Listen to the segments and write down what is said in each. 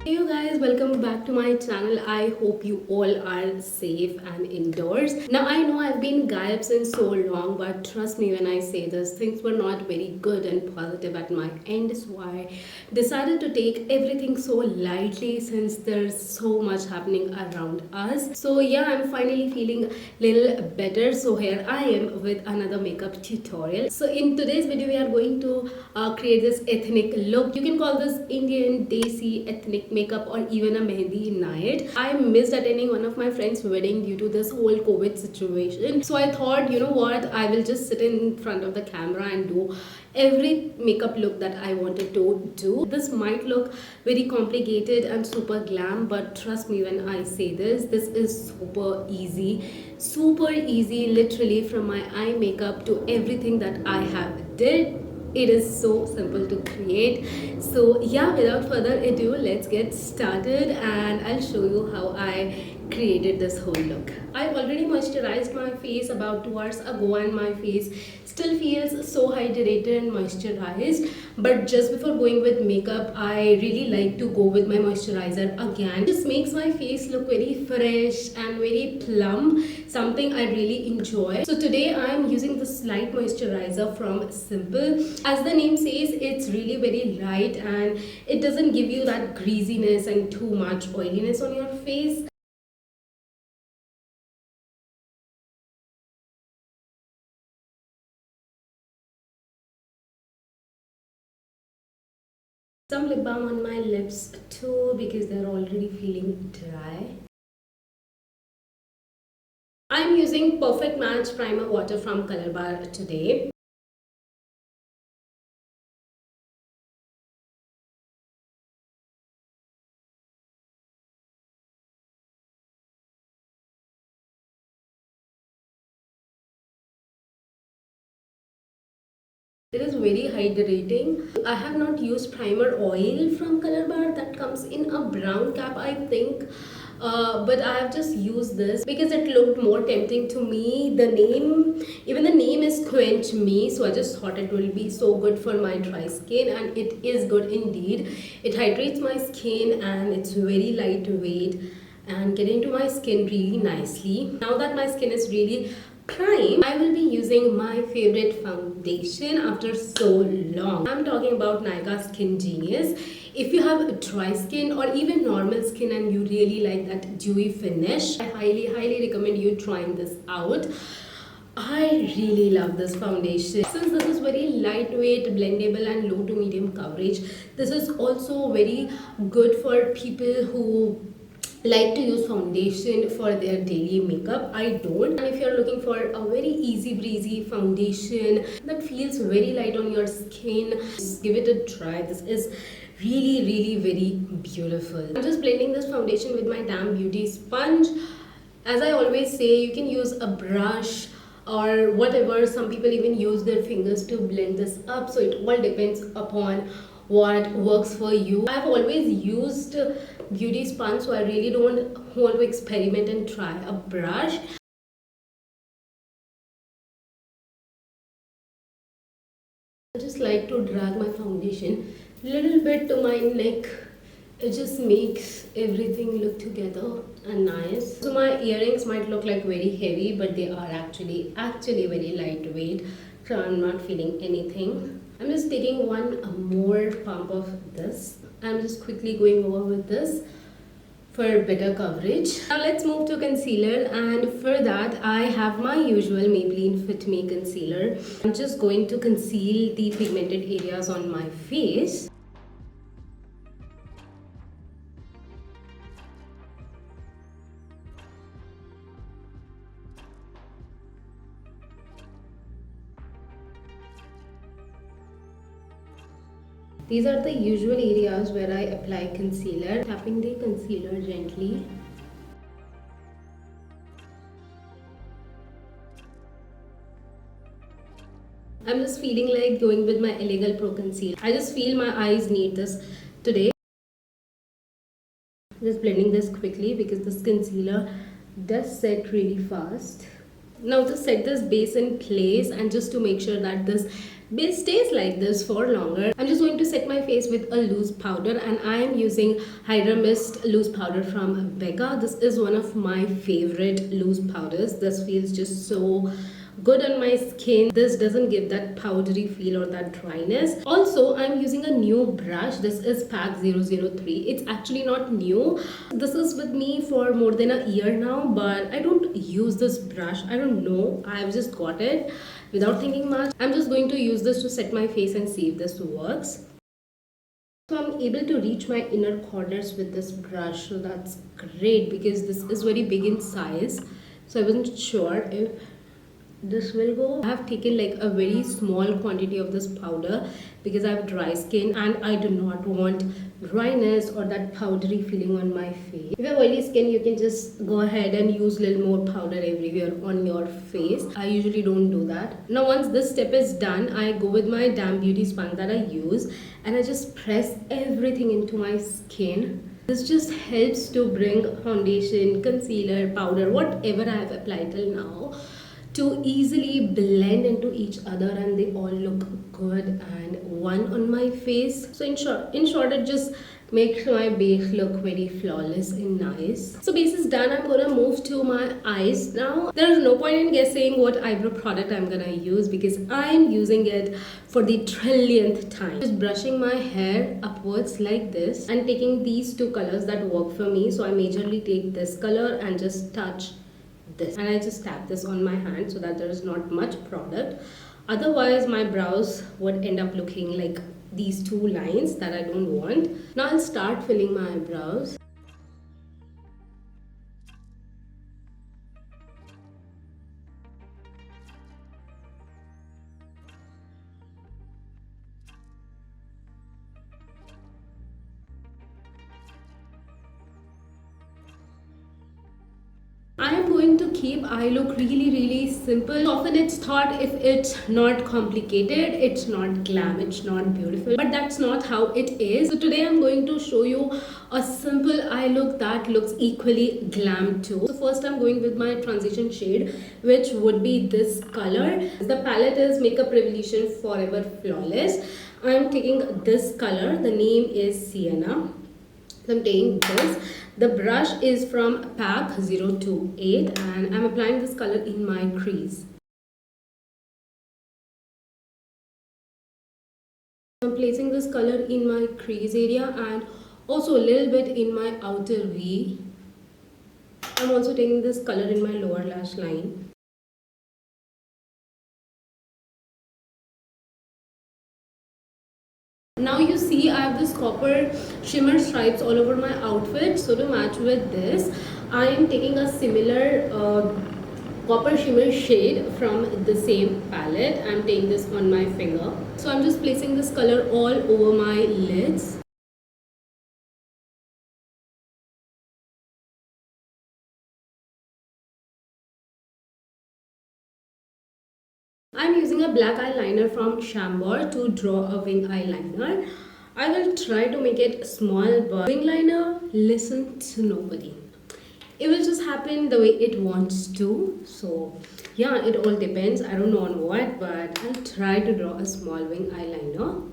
Hey you guys, welcome back to my channel. I hope you all are safe and indoors. Now I know I've been gaib since so long, but trust me when I say this, things were not very good and positive at my end, so I decided to take everything so lightly since there's so much happening around us. So yeah, I'm finally feeling a little better. So here I am with another makeup tutorial. So in today's video, we are going to create this ethnic look. You can call this Indian, Desi, ethnic makeup, or even a mehndi night. I missed attending one of my friend's wedding due to this whole COVID situation. So I thought, you know what, I will just sit in front of the camera and do every makeup look that I wanted to do. This might look very complicated and super glam, but trust me when I say this is super easy, literally from my eye makeup to everything that I have did. It is so simple to create. So yeah, without further ado, let's get started and I'll show you how I created this whole look. I already moisturized my face about 2 hours ago and my face still feels so hydrated and moisturized. But just before going with makeup, I really like to go with my moisturizer again. It just makes my face look very fresh and very plump, something I really enjoy. So today I'm using this light moisturizer from Simple. As the name says, it's really very light and it doesn't give you that greasiness and too much oiliness on your face. Some lip balm on my lips too because they're already feeling dry. I'm using Perfect Match Primer Water from Color Bar today. It is very hydrating. I have not used primer oil from Color Bar that comes in a brown cap, I think. But I have just used this because it looked more tempting to me. Even the name is Quench Me, so I just thought it will be so good for my dry skin, and it is good indeed. It hydrates my skin and it's very lightweight and get into my skin really nicely. Now that my skin is really prime, I will be using my favorite foundation after so long. I'm talking about Nykaa Skin Genius. If you have dry skin or even normal skin and you really like that dewy finish, I highly recommend you trying this out. I really love this foundation. Since this is very lightweight, blendable and low to medium coverage, this is also very good for people who like to use foundation for their daily makeup. I don't. And if you're looking for a very easy breezy foundation that feels very light on your skin, just give it a try. This is really very beautiful. I'm just blending this foundation with my Damn Beauty sponge. As I always say, you can use a brush or whatever. Some people even use their fingers to blend this up, so it all depends upon what works for you. I've always used beauty sponge, so I really don't want to experiment and try a brush. I just like to drag my foundation a little bit to my neck. It just makes everything look together and nice. So my earrings might look like very heavy, but they are actually very lightweight, so I'm not feeling anything. I'm just taking one more pump of this. I'm just quickly going over with this for better coverage. Now let's move to concealer, and for that I have my usual Maybelline Fit Me concealer. I'm just going to conceal the pigmented areas on my face. These are the usual areas where I apply concealer, tapping the concealer gently. I'm just feeling like going with my Illegal Pro concealer. I just feel my eyes need this today. Just blending this quickly because this concealer does set really fast. Now just set this base in place, and just to make sure that this base stays like this for longer. I'm just going to set my face with a loose powder, and I am using Hydra Mist loose powder from Becca. This is one of my favorite loose powders. This feels just so good on my skin. This doesn't give that powdery feel or that dryness. Also, I'm using a new brush. This is pack 003. It's actually not new. This is with me for more than a year now, but I don't use this brush. I don't know, I've just got it without thinking much. I'm just going to use this to set my face and see if this works. So I'm able to reach my inner corners with this brush, so that's great because this is very big in size. So I wasn't sure if this will go. I have taken like a very small quantity of this powder because I have dry skin and I do not want dryness or that powdery feeling on my face. If you have oily skin, you can just go ahead and use a little more powder everywhere on your face. I usually don't do that. Now once this step is done, I go with my damn beauty sponge that I use and I just press everything into my skin. This just helps to bring foundation, concealer, powder, whatever I have applied till now, to easily blend into each other, and they all look good and one on my face. So in short, it just makes my base look very flawless and nice. So base is done. I'm gonna move to my eyes now. There is no point in guessing what eyebrow product I'm gonna use because I'm using it for the trillionth time. Just brushing my hair upwards like this and taking these two colors that work for me. So I majorly take this color and just touch this, and I just tap this on my hand so that there is not much product. Otherwise my brows would end up looking like these two lines that I don't want. Now I'll start filling my eyebrows. I am going to keep eye look really simple. Often it's thought if it's not complicated, it's not glam, it's not beautiful, but that's not how it is. So today I'm going to show you a simple eye look that looks equally glam too. So first I'm going with my transition shade, which would be this color. The palette is Makeup Revolution Forever Flawless. I'm taking this color, the name is Sienna. So I'm taking this. The brush is from pack 028 and I'm applying this color in my crease. I'm placing this color in my crease area and also a little bit in my outer V. I'm also taking this color in my lower lash line. Now you see I have this copper shimmer stripes all over my outfit. So to match with this, I am taking a similar copper shimmer shade from the same palette. I'm taking this on my finger. So I'm just placing this color all over my lids. I'm using a black eyeliner from Chambord to draw a wing eyeliner. I will try to make it small, but wing liner, listen to nobody. It will just happen the way it wants to. So yeah, it all depends. I don't know on what, but I'll try to draw a small wing eyeliner.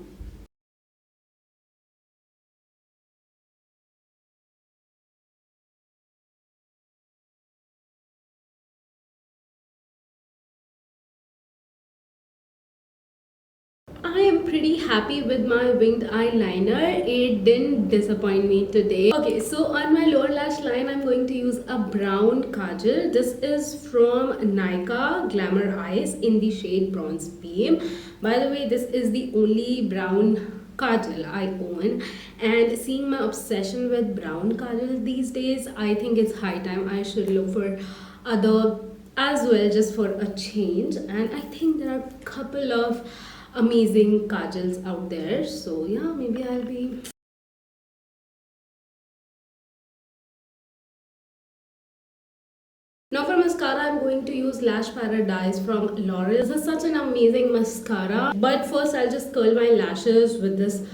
I am pretty happy with my winged eyeliner. It didn't disappoint me today. Okay, so on my lower lash line, I'm going to use a brown kajal. This is from Nykaa Glamour Eyes in the shade Bronze Beam. By the way, this is the only brown kajal I own, and seeing my obsession with brown kajal these days, I think it's high time I should look for other as well, just for a change. And I think there are a couple of amazing kajals out there, so yeah, maybe I'll be. Now for mascara, I'm going to use Lash Paradise from L'Oreal. This is such an amazing mascara, but first I'll just curl my lashes with this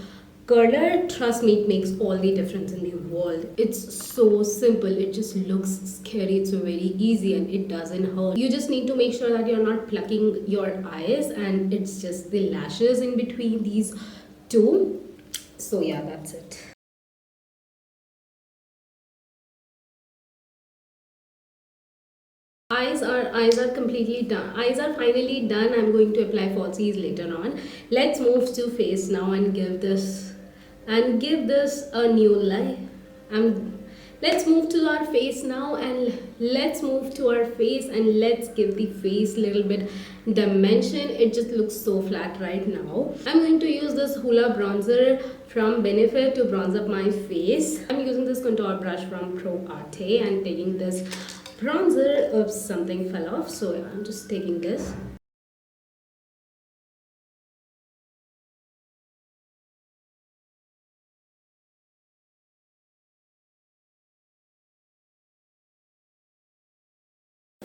Color, trust me, it makes all the difference in the world. It's so simple, it just looks scary, it's very easy and it doesn't hurt. You just need to make sure that you're not plucking your eyes, and it's just the lashes in between these two. So yeah, that's it. Eyes are completely done. Eyes are finally done. I'm going to apply falsies later on. Let's move to face now and give this a new life. Let's move to our face now, and let's move to our face and let's give the face a little bit dimension. It just looks so flat right now. I'm going to use this Hoola bronzer from Benefit to bronze up my face. I'm using this contour brush from Pro Arte and taking this bronzer. Oops, something fell off, so I'm just taking this.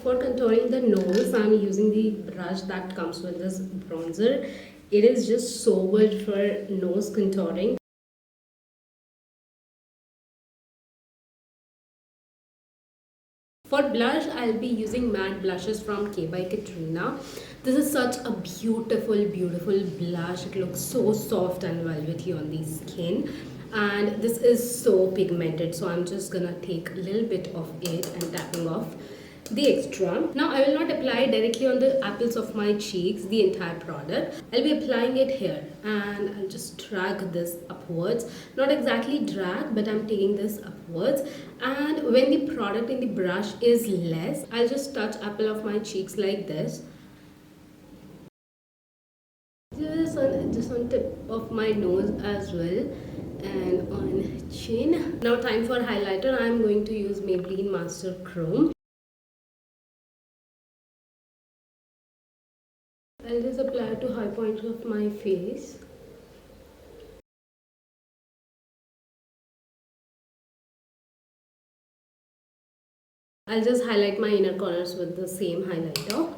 For contouring the nose, I'm using the brush that comes with this bronzer. It is just so good for nose contouring. For blush, I'll be using matte blushes from K by Katrina. This is such a beautiful, beautiful blush. It looks so soft and velvety on the skin. And this is so pigmented. So I'm just gonna take a little bit of it and tapping off the extra. Now I will not apply directly on the apples of my cheeks, the entire product. I'll be applying it here and I'll just drag this upwards. Not exactly drag, but I'm taking this upwards. And when the product in the brush is less, I'll just touch apple of my cheeks like this. Just on tip of my nose as well, and on chin. Now time for highlighter. I'm going to use Maybelline Master Chrome. I'll just apply to high points of my face. I'll just highlight my inner corners with the same highlighter.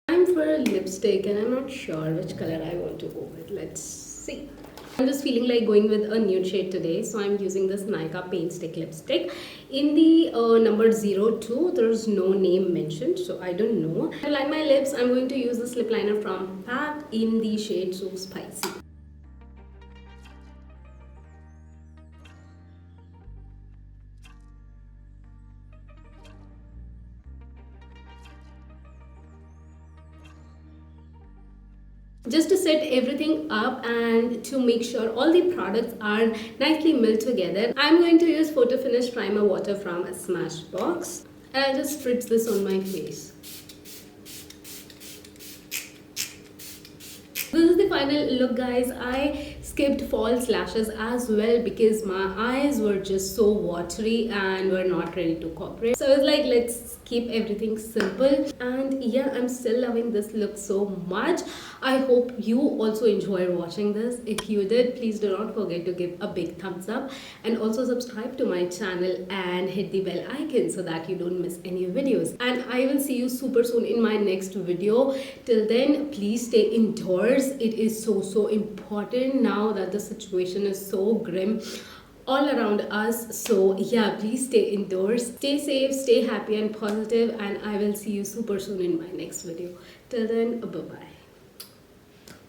Time for a lipstick, and I'm not sure which color I want to go with. Let's see. I'm just feeling like going with a nude shade today, so I'm using this Nykaa Paint Stick lipstick. In the number 02, there's no name mentioned, so I don't know. To line my lips, I'm going to use this lip liner from PAC in the shade So Spicy. Just to set everything up and to make sure all the products are nicely milled together, I'm going to use Photo Finish Primer Water from Smashbox, and I'll just spritz this on my face. This is the final look, guys. I skipped false lashes as well because my eyes were just so watery and were not ready to cooperate. So I was like, let's keep everything simple. And yeah, I'm still loving this look so much. I hope you also enjoyed watching this. If you did, please do not forget to give a big thumbs up and also subscribe to my channel and hit the bell icon so that you don't miss any videos. And I will see you super soon in my next video. Till then, please stay indoors. It is so important now that the situation is so grim all around us. So yeah, please stay indoors, stay safe, stay happy and positive, and I will see you super soon in my next video. Till then, bye bye.